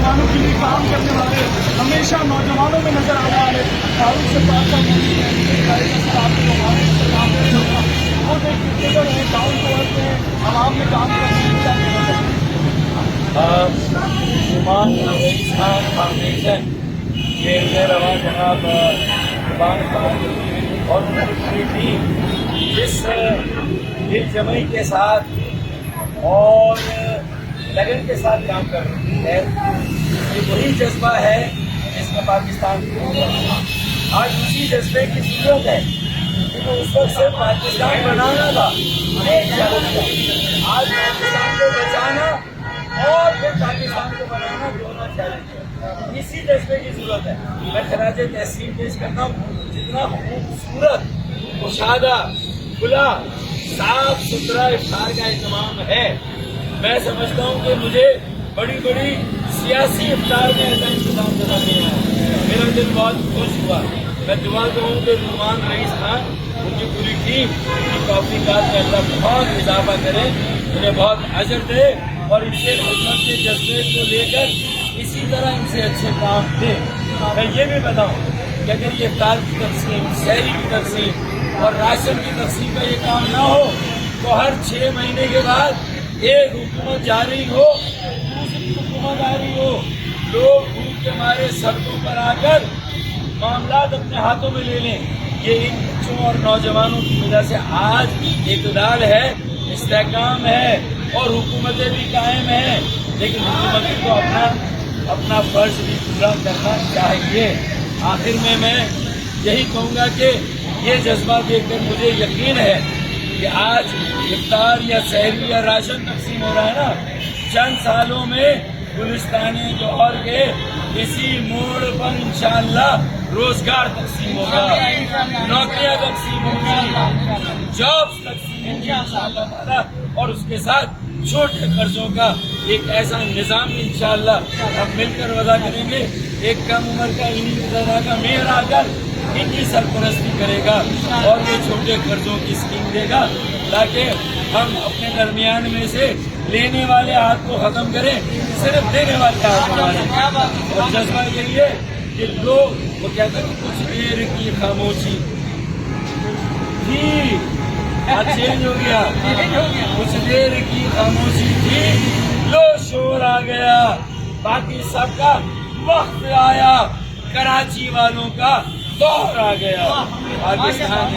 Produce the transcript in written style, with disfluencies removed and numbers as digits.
نوجوانوں کے لیے کام کرنے والے، ہمیشہ نوجوانوں میں نظر آنے والے فاروق ستار صاحب وہ دیکھتے ہیں ڈاؤن ٹو ارتھ ہیں، عوام میں کام کرنے ایمان رئیس خان فاؤنڈیشن کے رواں جناب عرفان خان اور پوری ٹیم جس دل جمعی کے ساتھ اور لگن کے ساتھ کام کر رہی ہے، یہ وہی جذبہ ہے جس میں پاکستان کو آج اسی جذبے کی ضرورت ہے، کیونکہ اس وقت صرف پاکستان بنانا تھا ایک چیلنج تھا، آج پاکستان کو بچانا اور پھر پاکستان کو بنانا دونوں چیلنج ہے، اسی جذبے کی ضرورت ہے۔ میں خراج تحسین پیش کرتا ہوں، جتنا خوبصورت کشادہ کھلا صاف ستھرا افطار کا اہتمام ہے، میں سمجھتا ہوں کہ مجھے بڑی بڑی سیاسی افطار میں ایسا انتظام نظر نہیں آیا۔ میرا دل بہت خوش ہوا۔ میں دعا کروں کہ نعمان رئیس خان ان کی پوری ٹیم کی توفیقات میں اللہ بہت اضافہ کرے، انہیں بہت اجر دے اور ان کے خدمت کے جذبے کو لے کر اسی طرح ان سے اچھے کام دے۔ میں یہ بھی بتاؤں کہ اگر یہ افطار کی تقسیم، سحری کی تقسیم اور راشن کی تقسیم کا یہ کام نہ ہو تو ہر 6 مہینے کے بعد ایک حکومت جاری ہو، دوسری حکومت آ رہی ہو، لوگ بھوک کے مارے سڑکوں پر آ کر معاملات اپنے ہاتھوں میں لے لیں۔ یہ ان بچوں اور نوجوانوں کی وجہ سے آج اعتدال ہے، استحکام ہے اور حکومتیں بھی قائم ہیں، لیکن حکومتوں کو اپنا فرض بھی پورا کرنا چاہیے۔ آخر میں یہی کہوں گا کہ یہ جذبہ دیکھ کر مجھے یقین ہے کہ آج افطار یا سحری یا راشن تقسیم ہو رہا ہے نا، چند سالوں میں گلستان جوہر کے اسی موڑ پر انشاءاللہ روزگار تقسیم ہوگا، نوکریاں تقسیم ہوگی، جابس تقسیم ہوگی انشاءاللہ تعالیٰ، اور اس کے ساتھ چھوٹے قرضوں کا ایک ایسا نظام انشاءاللہ ہم مل کر وضع کریں گے۔ ایک کم عمر کا انہی طرح کا میئر آ کر ان کی سرپرستی کرے گا اور یہ چھوٹے قرضوں کی اسکیم دے گا، تاکہ ہم اپنے درمیان میں سے لینے والے ہاتھ کو ختم کریں، صرف دینے والے ہاتھ کو بڑھائیں۔ اور جذبہ یہی ہے کہ لوگ وہ کہتے ہیں کچھ دیر کی خاموشی تھی، چینج ہو گیا، کچھ دیر کی خاموشی تھی، لو شور آ گیا، باقی سب کا وقت آیا، کراچی والوں کا دور آ گیا۔ پاکستان